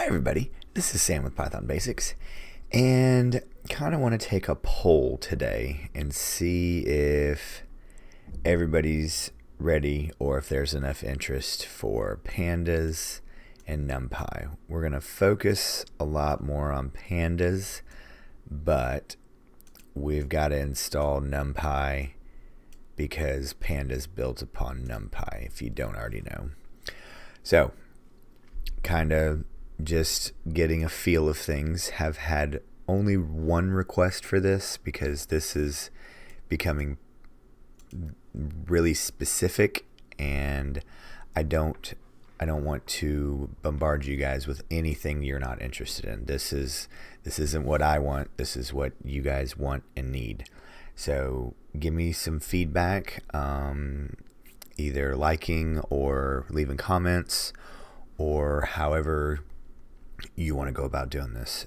Hi everybody, this is Sam with Python Basics, and kind of want to take a poll today and see if everybody's ready or if there's enough interest for Pandas and Numpy. We're going to focus a lot more on Pandas, but we've got to install Numpy because Pandas built upon Numpy, if you don't already know. So, kind of just getting a feel of things. Have had only one request for this because this is becoming really specific, and I don't want to bombard you guys with anything you're not interested in. This isn't what I want. This is what you guys want and need. So give me some feedback, either liking or leaving comments, or however you want to go about doing this,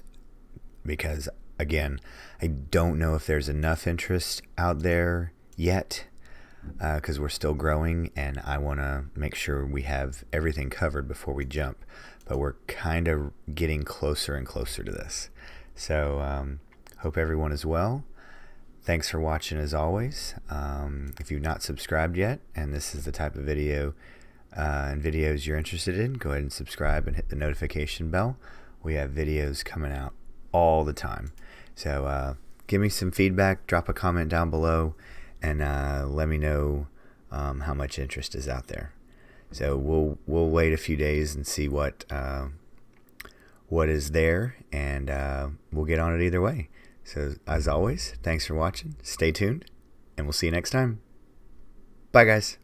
because again, I don't know if there's enough interest out there yet, because we're still growing and I want to make sure we have everything covered before we jump, but we're kind of getting closer and closer to this. So hope everyone is well. Thanks for watching as always. If you've not subscribed yet and this is the type of video and videos you're interested in, go ahead and subscribe and hit the notification bell. We have videos coming out all the time. So give me some feedback, drop a comment down below, and let me know how much interest is out there. So we'll wait a few days and see what is there, and we'll get on it either way. So as always, thanks for watching, stay tuned, and we'll see you next time. Bye guys.